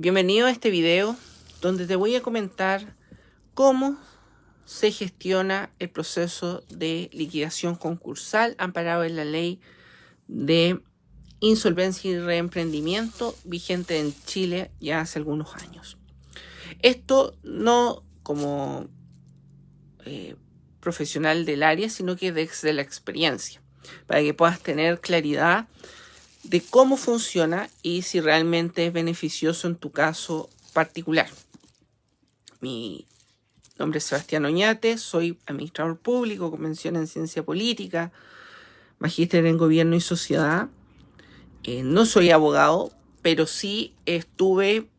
Bienvenido a este video donde te voy a comentar cómo se gestiona el proceso de liquidación concursal amparado en la ley de insolvencia y reemprendimiento vigente en Chile ya hace algunos años. Esto no como profesional del área, sino que desde la experiencia, para que puedas tener claridad de cómo funciona y si realmente es beneficioso en tu caso particular. Mi nombre es Sebastián Oñate, soy administrador público con mención en ciencia política, magíster en gobierno y sociedad. No soy abogado, pero sí estuve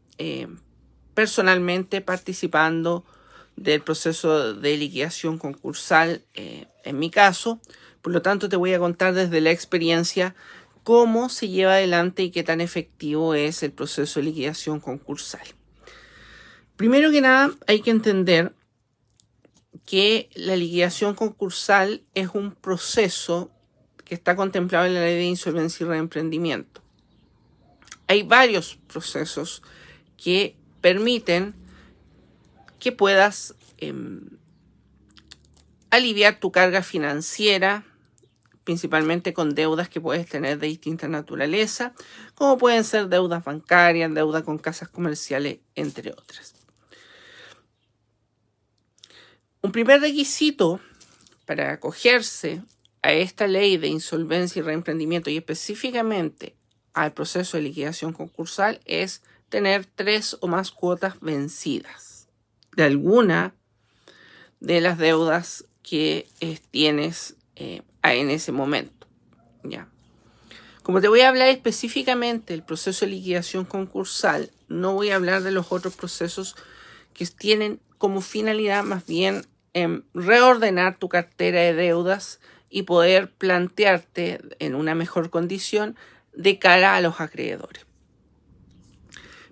personalmente participando del proceso de liquidación concursal en mi caso. Por lo tanto, te voy a contar desde la experiencia cómo se lleva adelante y qué tan efectivo es el proceso de liquidación concursal. Primero que nada, hay que entender que la liquidación concursal es un proceso que está contemplado en la ley de insolvencia y reemprendimiento. Hay varios procesos que permiten que puedas aliviar tu carga financiera, principalmente con deudas que puedes tener de distinta naturaleza, como pueden ser deudas bancarias, deuda con casas comerciales, entre otras. Un primer requisito para acogerse a esta ley de insolvencia y reemprendimiento y específicamente al proceso de liquidación concursal es tener 3 o más cuotas vencidas de alguna de las deudas que tienes en ese momento. ¿Ya? Como te voy a hablar específicamente del proceso de liquidación concursal, no voy a hablar de los otros procesos que tienen como finalidad más bien reordenar tu cartera de deudas y poder plantearte en una mejor condición de cara a los acreedores.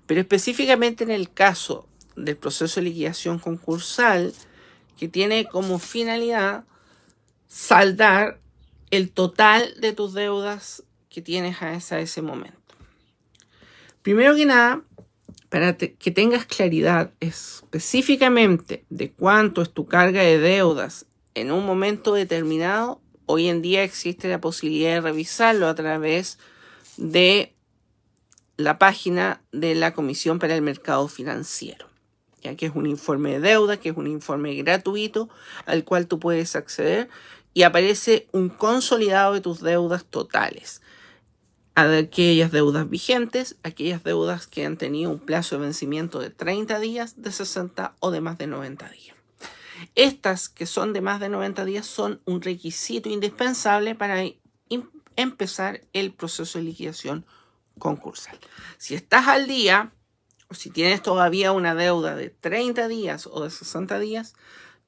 Pero específicamente en el caso del proceso de liquidación concursal, que tiene como finalidad saldar el total de tus deudas que tienes hasta ese momento. Primero que nada, para que tengas claridad específicamente de cuánto es tu carga de deudas en un momento determinado, hoy en día existe la posibilidad de revisarlo a través de la página de la Comisión para el Mercado Financiero, ya que es un informe de deuda, que es un informe gratuito al cual tú puedes acceder y aparece un consolidado de tus deudas totales. Aquellas deudas vigentes, aquellas deudas que han tenido un plazo de vencimiento de 30 días, de 60 o de más de 90 días. Estas que son de más de 90 días son un requisito indispensable para empezar el proceso de liquidación concursal. Si estás al día o si tienes todavía una deuda de 30 días o de 60 días,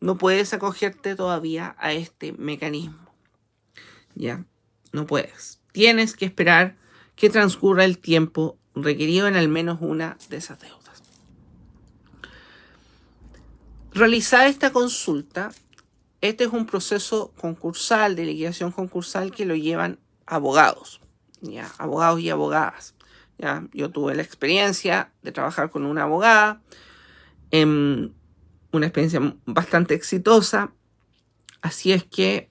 no puedes acogerte todavía a este mecanismo. Ya, no puedes. Tienes que esperar que transcurra el tiempo requerido en al menos una de esas deudas. Realizada esta consulta, este es un proceso concursal, de liquidación concursal, que lo llevan abogados, ¿ya? Abogados y abogadas. ¿Ya? Yo tuve la experiencia de trabajar con una abogada, una experiencia bastante exitosa, así es que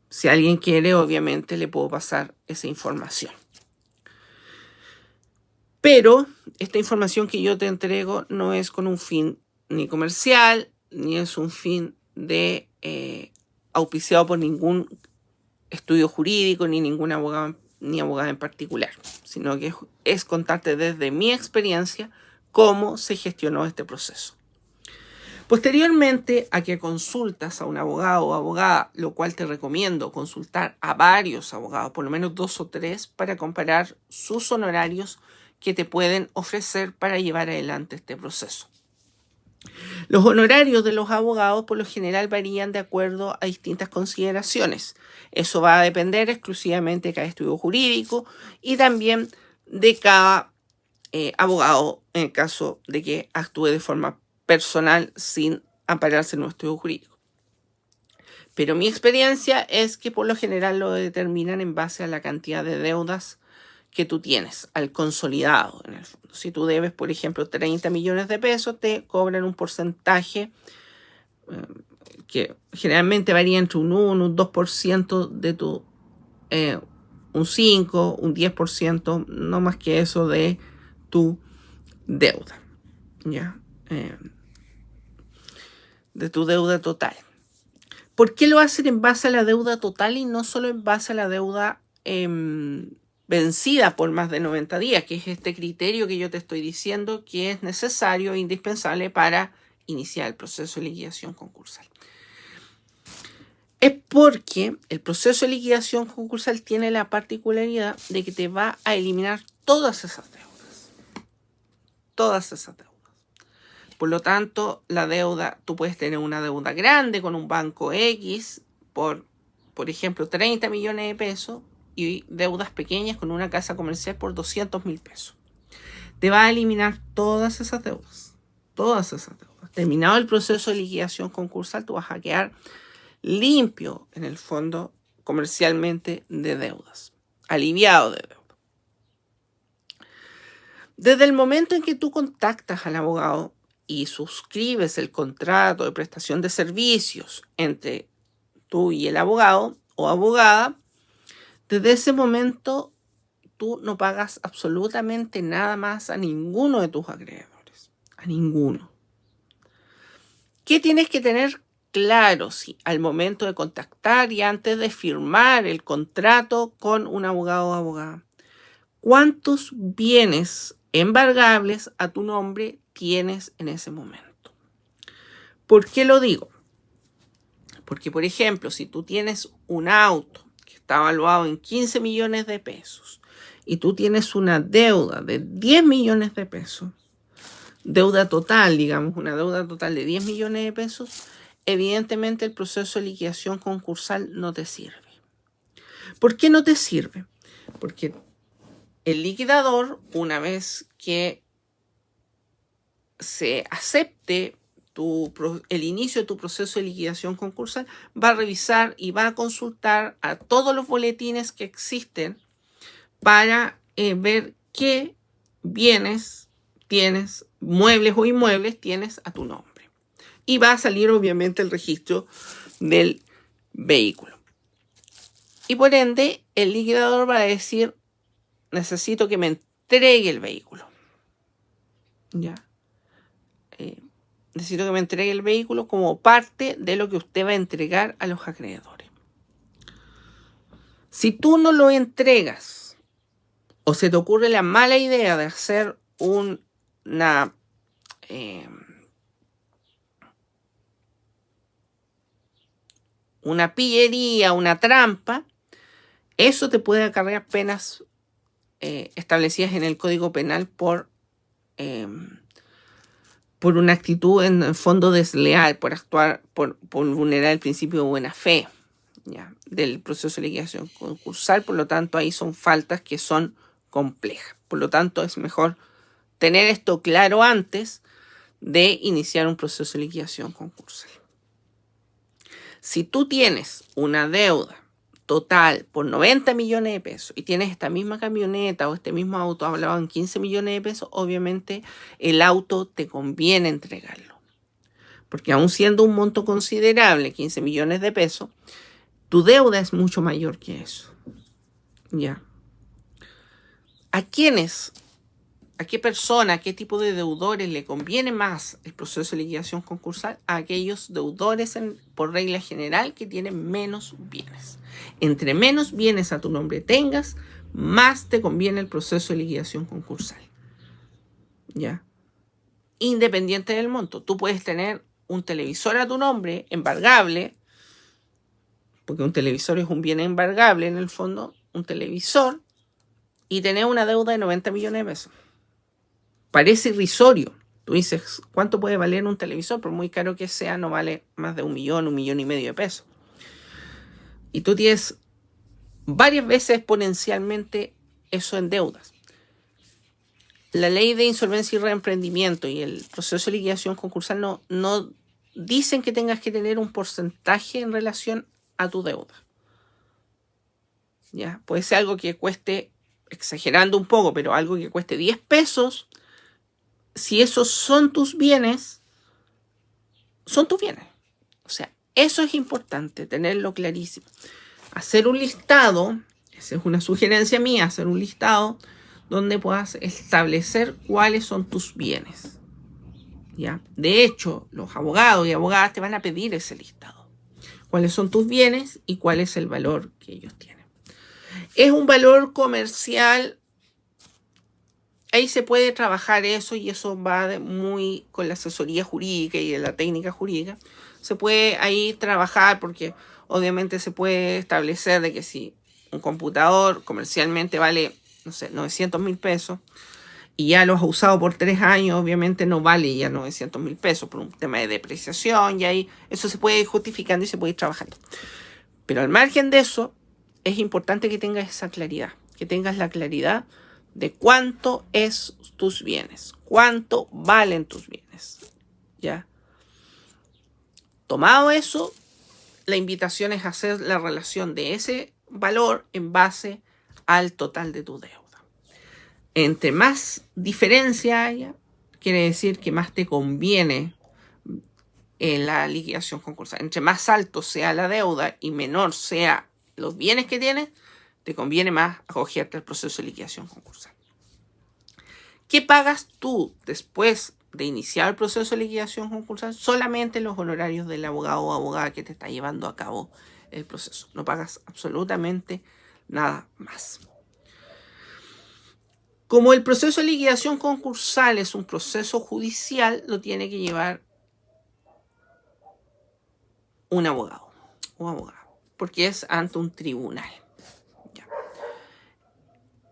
si alguien quiere, obviamente le puedo pasar esa información. Pero esta información que yo te entrego no es con un fin ni comercial, ni es un fin de auspiciado por ningún estudio jurídico, ni ningún abogado ni abogada en particular, sino que es contarte desde mi experiencia cómo se gestionó este proceso. Posteriormente a que consultas a un abogado o abogada, lo cual te recomiendo consultar a varios abogados, por lo menos 2 o 3, para comparar sus honorarios que te pueden ofrecer para llevar adelante este proceso. Los honorarios de los abogados por lo general varían de acuerdo a distintas consideraciones. Eso va a depender exclusivamente de cada estudio jurídico y también de cada abogado en el caso de que actúe de forma personal sin ampararse en un estudio jurídico. Pero mi experiencia es que por lo general lo determinan en base a la cantidad de deudas que tú tienes, al consolidado en el fondo. Si tú debes, por ejemplo, 30 millones de pesos, te cobran un porcentaje que generalmente varía entre un 1, un 2% de tu, un 5, un 10%, no más que eso de tu deuda, ¿ya? De tu deuda total. ¿Por qué lo hacen en base a la deuda total y no solo en base a la deuda vencida por más de 90 días, que es este criterio que yo te estoy diciendo que es necesario e indispensable para iniciar el proceso de liquidación concursal? Es porque el proceso de liquidación concursal tiene la particularidad de que te va a eliminar todas esas deudas. Todas esas deudas. Por lo tanto, la deuda, tú puedes tener una deuda grande con un banco X por ejemplo, 30 millones de pesos y deudas pequeñas con una casa comercial por 200.000 pesos. Te va a eliminar todas esas deudas. Todas esas deudas. Terminado el proceso de liquidación concursal, tú vas a quedar limpio, en el fondo, comercialmente de deudas. Aliviado de deuda. Desde el momento en que tú contactas al abogado y suscribes el contrato de prestación de servicios entre tú y el abogado o abogada, desde ese momento tú no pagas absolutamente nada más a ninguno de tus acreedores. A ninguno. ¿Qué tienes que tener claro al momento de contactar y antes de firmar el contrato con un abogado o abogada? ¿Cuántos bienes embargables a tu nombre tienes en ese momento? ¿Por qué lo digo? Porque, por ejemplo, si tú tienes un auto que está evaluado en 15 millones de pesos y tú tienes una deuda de 10 millones de pesos, deuda total, digamos, una deuda total de 10 millones de pesos, evidentemente el proceso de liquidación concursal no te sirve. ¿Por qué no te sirve? Porque el liquidador, una vez que se acepte el inicio de tu proceso de liquidación concursal, va a revisar y va a consultar a todos los boletines que existen para ver qué bienes tienes, muebles o inmuebles tienes a tu nombre. Y va a salir obviamente el registro del vehículo. Y por ende, el liquidador va a decir, necesito que me entregue el vehículo. ¿Ya? Necesito que me entregue el vehículo como parte de lo que usted va a entregar a los acreedores. Si tú no lo entregas o se te ocurre la mala idea de hacer una pillería, una trampa, eso te puede acarrear penas establecidas en el Código Penal por una actitud en el fondo desleal, por actuar, por vulnerar el principio de buena fe, ¿ya?, del proceso de liquidación concursal. Por lo tanto, ahí son faltas que son complejas. Por lo tanto, es mejor tener esto claro antes de iniciar un proceso de liquidación concursal. Si tú tienes una deuda total por 90 millones de pesos y tienes esta misma camioneta o este mismo auto hablado en 15 millones de pesos, obviamente el auto te conviene entregarlo. Porque aún siendo un monto considerable, 15 millones de pesos, tu deuda es mucho mayor que eso. ¿Ya? ¿A qué persona, a qué tipo de deudores le conviene más el proceso de liquidación concursal? A aquellos deudores por regla general que tienen menos bienes. Entre menos bienes a tu nombre tengas, más te conviene el proceso de liquidación concursal. ¿Ya? Independiente del monto. Tú puedes tener un televisor a tu nombre, embargable, porque un televisor es un bien embargable en el fondo, un televisor, y tener una deuda de 90 millones de pesos. Parece irrisorio. Tú dices, ¿cuánto puede valer un televisor? Por muy caro que sea, no vale más de 1 millón, 1,5 millones de pesos. Y tú tienes varias veces exponencialmente eso en deudas. La ley de insolvencia y reemprendimiento y el proceso de liquidación concursal no dicen que tengas que tener un porcentaje en relación a tu deuda. ¿Ya? Puede ser algo que cueste exagerando un poco, pero algo que cueste 10 pesos, si esos son tus bienes, son tus bienes. O sea, eso es importante, tenerlo clarísimo. Hacer un listado, esa es una sugerencia mía, hacer un listado donde puedas establecer cuáles son tus bienes. ¿Ya? De hecho, los abogados y abogadas te van a pedir ese listado. Cuáles son tus bienes y cuál es el valor que ellos tienen. Es un valor comercial. Ahí se puede trabajar eso y eso va muy con la asesoría jurídica y de la técnica jurídica. Se puede ahí trabajar porque obviamente se puede establecer de que si un computador comercialmente vale, no sé, 900.000 pesos y ya lo has usado por 3 años, obviamente no vale ya 900.000 pesos por un tema de depreciación y ahí eso se puede ir justificando y se puede ir trabajando. Pero al margen de eso, es importante que tengas esa claridad, que tengas la claridad de cuánto es tus bienes, cuánto valen tus bienes, ¿ya? Tomado eso, la invitación es hacer la relación de ese valor en base al total de tu deuda. Entre más diferencia haya, quiere decir que más te conviene en la liquidación concursal. Entre más alto sea la deuda y menor sea los bienes que tienes, te conviene más acogerte al proceso de liquidación concursal. ¿Qué pagas tú después de iniciar el proceso de liquidación concursal? Solamente los honorarios del abogado o abogada que te está llevando a cabo el proceso. No pagas absolutamente nada más. Como el proceso de liquidación concursal es un proceso judicial, lo tiene que llevar un abogado o abogada, porque es ante un tribunal. Ya.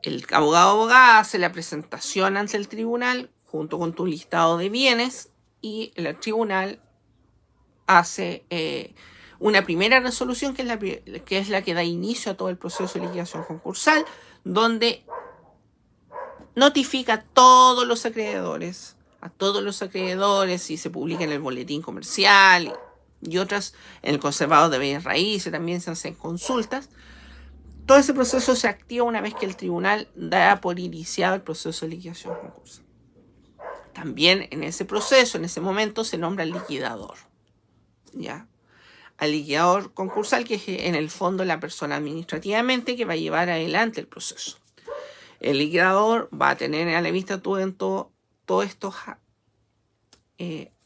El abogado o abogada hace la presentación ante el tribunal junto con tu listado de bienes y el tribunal hace una primera resolución que es la que da inicio a todo el proceso de liquidación concursal, donde notifica a todos los acreedores, y se publica en el boletín comercial y otras, en el conservador de bienes raíces también se hacen consultas. Todo ese proceso se activa una vez que el tribunal da por iniciado el proceso de liquidación concursal. También en ese proceso, en ese momento, se nombra el liquidador, ¿ya? Al liquidador concursal, que es en el fondo la persona administrativamente que va a llevar adelante el proceso. El liquidador va a tener a la vista todos estos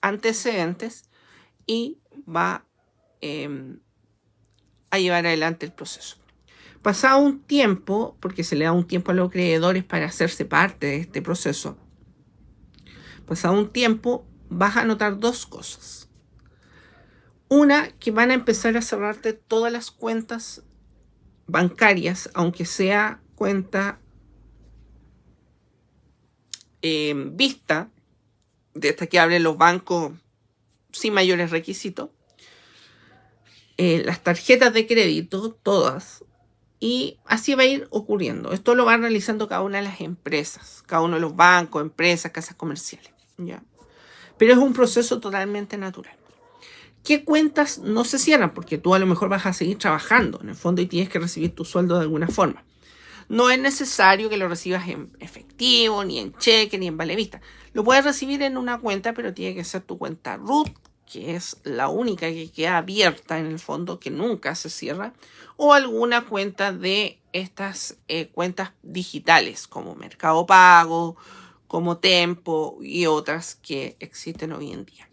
antecedentes y va a llevar adelante el proceso. Pasado un tiempo, porque se le da un tiempo a los acreedores para hacerse parte de este proceso, pasado un tiempo vas a notar dos cosas. Una, que van a empezar a cerrarte todas las cuentas bancarias, aunque sea cuenta vista, de esta que abren los bancos sin mayores requisitos, las tarjetas de crédito, todas, y así va a ir ocurriendo. Esto lo van realizando cada una de las empresas, cada uno de los bancos, empresas, casas comerciales, ¿ya? Pero es un proceso totalmente natural. ¿Qué cuentas no se cierran? Porque tú a lo mejor vas a seguir trabajando en el fondo y tienes que recibir tu sueldo de alguna forma. No es necesario que lo recibas en efectivo, ni en cheque, ni en vale vista. Lo puedes recibir en una cuenta, pero tiene que ser tu cuenta root, que es la única que queda abierta en el fondo, que nunca se cierra, o alguna cuenta de estas cuentas digitales, como Mercado Pago, como Tempo y otras que existen hoy en día.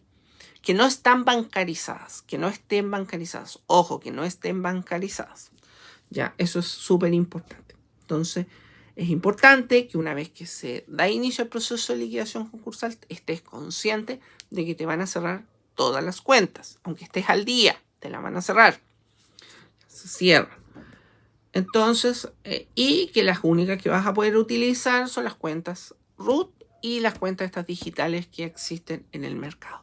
Que no están bancarizadas, que no estén bancarizadas. Ojo, que no estén bancarizadas. Ya, eso es súper importante. Entonces, es importante que una vez que se da inicio al proceso de liquidación concursal, estés consciente de que te van a cerrar todas las cuentas. Aunque estés al día, te la van a cerrar. Se cierra. Entonces, y que las únicas que vas a poder utilizar son las cuentas root y las cuentas estas digitales que existen en el mercado.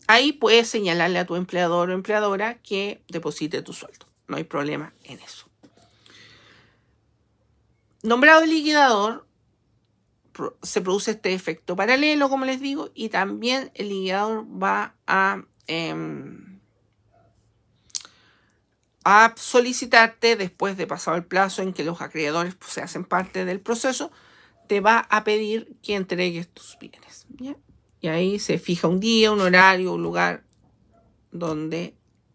Ahí puedes señalarle a tu empleador o empleadora que deposite tu sueldo. No hay problema en eso. Nombrado el liquidador, se produce este efecto paralelo, como les digo, y también el liquidador va a a solicitarte, después de pasado el plazo en que los acreedores pues, se hacen parte del proceso, te va a pedir que entregues tus bienes. ¿Ya? Y ahí se fija un día, un horario, un lugar donde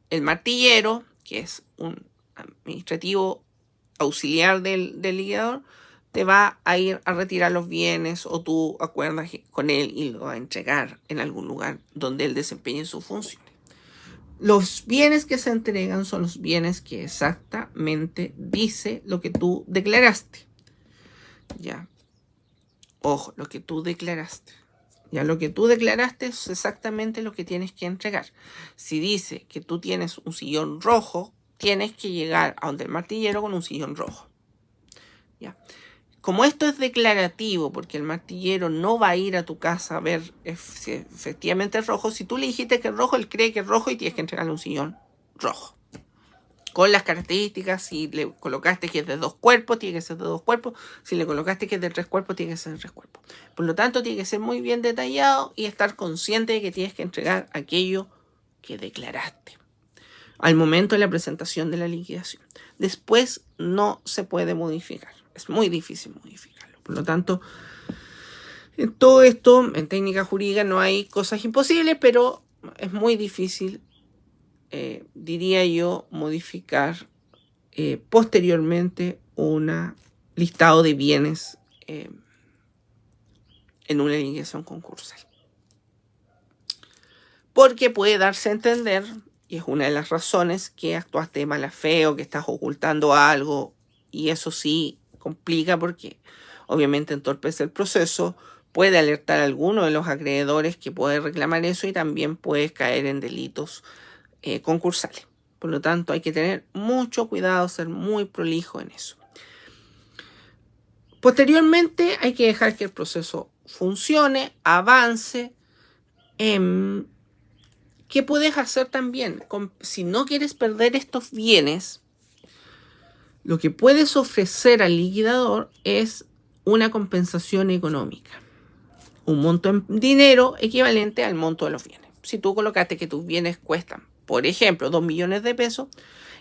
el martillero, que es un administrativo auxiliar del liquidador, te va a ir a retirar los bienes o tú acuerdas con él y lo va a entregar en algún lugar donde él desempeñe sus funciones. Los bienes que se entregan son los bienes que exactamente dice lo que tú declaraste. Ya. Ojo, lo que tú declaraste. Ya lo que tú declaraste es exactamente lo que tienes que entregar. Si dice que tú tienes un sillón rojo, tienes que llegar a donde el martillero con un sillón rojo. ¿Ya? Como esto es declarativo, porque el martillero no va a ir a tu casa a ver si efectivamente es rojo, si tú le dijiste que es rojo, él cree que es rojo y tienes que entregarle un sillón rojo. Con las características, si le colocaste que es de 2 cuerpos, tiene que ser de 2 cuerpos. Si le colocaste que es de 3 cuerpos, tiene que ser de 3 cuerpos. Por lo tanto, tiene que ser muy bien detallado y estar consciente de que tienes que entregar aquello que declaraste al momento de la presentación de la liquidación. Después no se puede modificar. Es muy difícil modificarlo. Por lo tanto, en todo esto, en técnica jurídica no hay cosas imposibles, pero es muy difícil, diría yo, modificar posteriormente un listado de bienes en una liquidación concursal. Porque puede darse a entender, y es una de las razones, que actuaste de mala fe o que estás ocultando algo, y eso sí complica porque obviamente entorpece el proceso, puede alertar a alguno de los acreedores que puede reclamar eso y también puedes caer en delitos concursales. Por lo tanto, hay que tener mucho cuidado, ser muy prolijo en eso. Posteriormente, hay que dejar que el proceso funcione, avance. ¿Qué puedes hacer también? Si no quieres perder estos bienes, lo que puedes ofrecer al liquidador es una compensación económica. Un monto en dinero equivalente al monto de los bienes. Si tú colocaste que tus bienes cuestan, por ejemplo, 2 millones de pesos,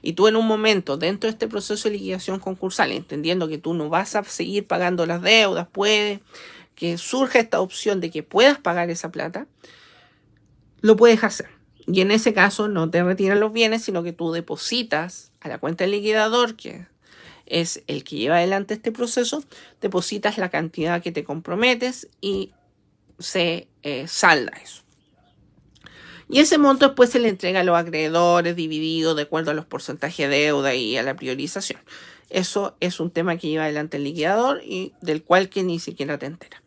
y tú en un momento dentro de este proceso de liquidación concursal, entendiendo que tú no vas a seguir pagando las deudas, puede que surja esta opción de que puedas pagar esa plata, lo puedes hacer. Y en ese caso no te retiran los bienes, sino que tú depositas a la cuenta del liquidador, que es el que lleva adelante este proceso, depositas la cantidad que te comprometes y se salda eso. Y ese monto después se le entrega a los acreedores dividido de acuerdo a los porcentajes de deuda y a la priorización. Eso es un tema que lleva adelante el liquidador y del cual que ni siquiera te enteras.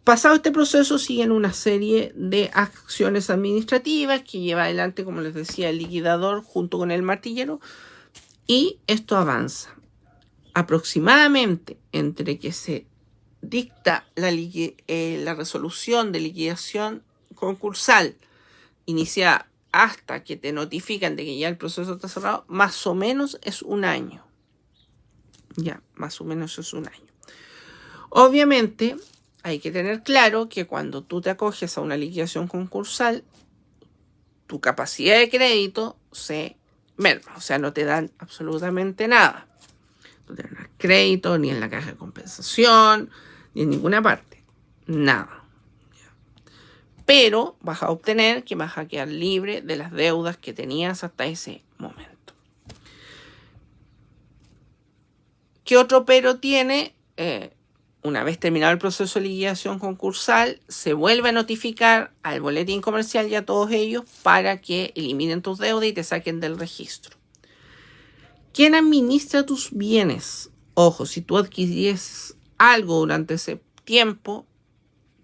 Pasado este proceso siguen una serie de acciones administrativas que lleva adelante, como les decía, el liquidador junto con el martillero, y esto avanza. Aproximadamente entre que se dicta la resolución de liquidación concursal iniciada hasta que te notifican de que ya el proceso está cerrado, más o menos es un año. Ya, más o menos es un año. Obviamente, hay que tener claro que cuando tú te acoges a una liquidación concursal, tu capacidad de crédito se merma, o sea, no te dan absolutamente nada. No te dan crédito, ni en la caja de compensación, ni en ninguna parte. Nada. Pero vas a obtener que vas a quedar libre de las deudas que tenías hasta ese momento. ¿Qué otro pero tiene? Una vez terminado el proceso de liquidación concursal, se vuelve a notificar al boletín comercial y a todos ellos para que eliminen tus deudas y te saquen del registro. ¿Quién administra tus bienes? Ojo, si tú adquirís algo durante ese tiempo,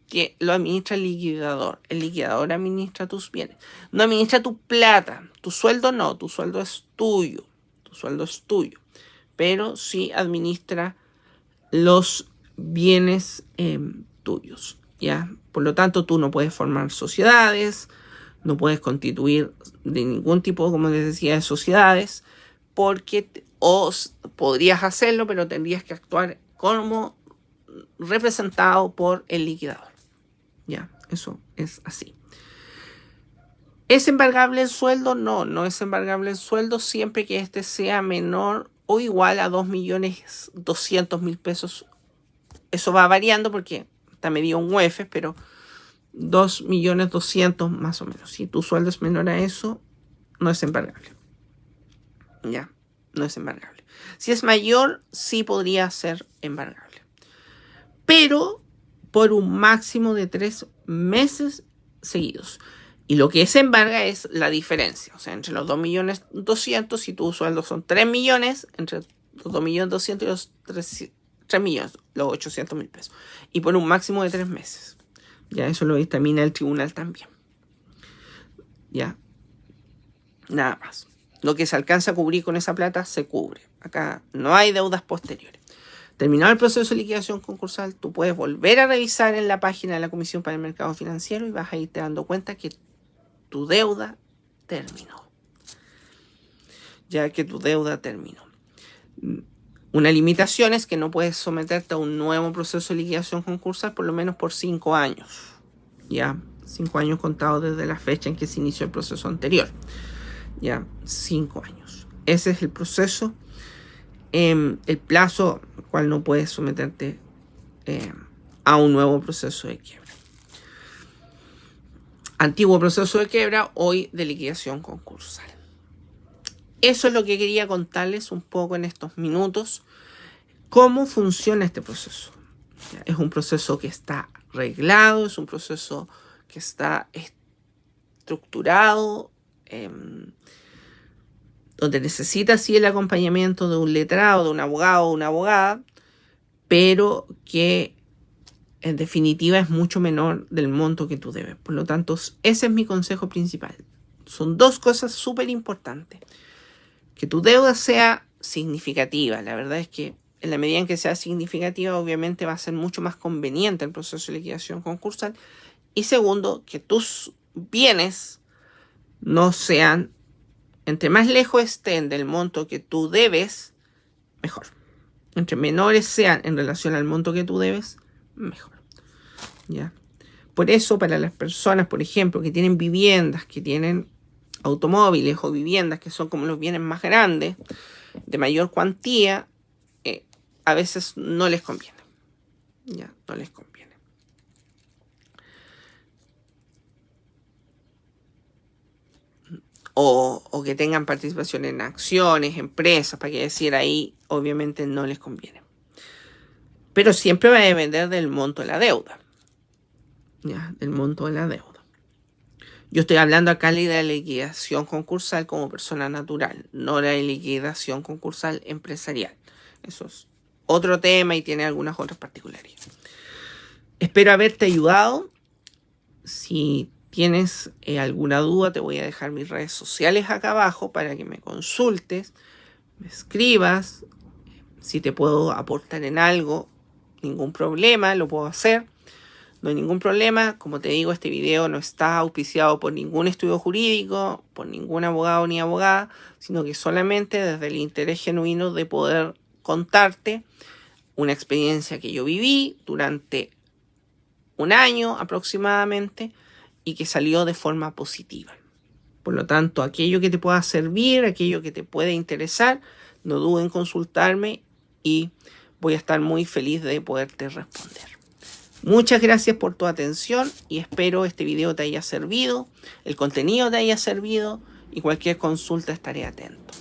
que lo administra el liquidador. El liquidador administra tus bienes. No administra tu plata. Tu sueldo no. Tu sueldo es tuyo. Tu sueldo es tuyo. Pero sí administra los bienes tuyos. ¿Ya? Por lo tanto, tú no puedes formar sociedades. No puedes constituir de ningún tipo, como les decía, de sociedades. Porque podrías hacerlo, pero tendrías que actuar como representado por el liquidador. Ya, eso es así. ¿Es embargable el sueldo? No, no es embargable el sueldo siempre que este sea menor o igual a 2.200.000 pesos. Eso va variando porque está medido un UEF, pero 2.200.000 más o menos. Si tu sueldo es menor a eso, no es embargable. Ya, no es embargable. Si es mayor, sí podría ser embargable. Pero por un máximo de 3 meses seguidos. Y lo que se embarga es la diferencia. O sea, entre los 2.200.000, si tu sueldo son 3 millones, entre los 2.200.000 y los 3 millones, los 800.000 pesos. Y por un máximo de 3 meses. Ya, eso lo dictamina el tribunal también. Ya, nada más. Lo que se alcanza a cubrir con esa plata, se cubre. Acá no hay deudas posteriores. Terminado el proceso de liquidación concursal, tú puedes volver a revisar en la página de la Comisión para el Mercado Financiero y vas a irte dando cuenta que tu deuda terminó. Ya que tu deuda terminó. Una limitación es que no puedes someterte a un nuevo proceso de liquidación concursal por lo menos por 5 años. Ya, 5 años contados desde la fecha en que se inició el proceso anterior. Ya, 5 años. Ese es el proceso, el plazo al cual no puedes someterte a un nuevo proceso de quiebra. Antiguo proceso de quiebra, hoy de liquidación concursal. Eso es lo que quería contarles un poco en estos minutos. ¿Cómo funciona este proceso? Es un proceso que está reglado, es un proceso que está estructurado, donde necesita sí el acompañamiento de un letrado, de un abogado o una abogada, pero que en definitiva es mucho menor del monto que tú debes. Por lo tanto, ese es mi consejo principal. Son 2 cosas súper importantes. Que tu deuda sea significativa. La verdad es que en la medida en que sea significativa, obviamente va a ser mucho más conveniente el proceso de liquidación concursal. Y segundo, que tus bienes no sean, entre más lejos estén del monto que tú debes, mejor. Entre menores sean en relación al monto que tú debes, mejor. ¿Ya? Por eso, para las personas, por ejemplo, que tienen viviendas, que tienen automóviles o viviendas que son como los bienes más grandes, de mayor cuantía, a veces no les conviene. Ya, no les conviene. O que tengan participación en acciones, empresas, para que decir ahí, obviamente no les conviene. Pero siempre va a depender del monto de la deuda. Ya, del monto de la deuda. Yo estoy hablando acá de la liquidación concursal como persona natural, no la liquidación concursal empresarial. Eso es otro tema y tiene algunas otras particularidades. Espero haberte ayudado. Si tienes alguna duda, te voy a dejar mis redes sociales acá abajo para que me consultes, me escribas. Si te puedo aportar en algo, ningún problema, lo puedo hacer. No hay ningún problema. Como te digo, este video no está auspiciado por ningún estudio jurídico, por ningún abogado ni abogada, sino que solamente desde el interés genuino de poder contarte una experiencia que yo viví durante un año aproximadamente y que salió de forma positiva. Por lo tanto, aquello que te pueda servir, aquello que te pueda interesar, no dudes en consultarme y voy a estar muy feliz de poderte responder. Muchas gracias por tu atención y espero este video te haya servido, el contenido te haya servido y cualquier consulta estaré atento.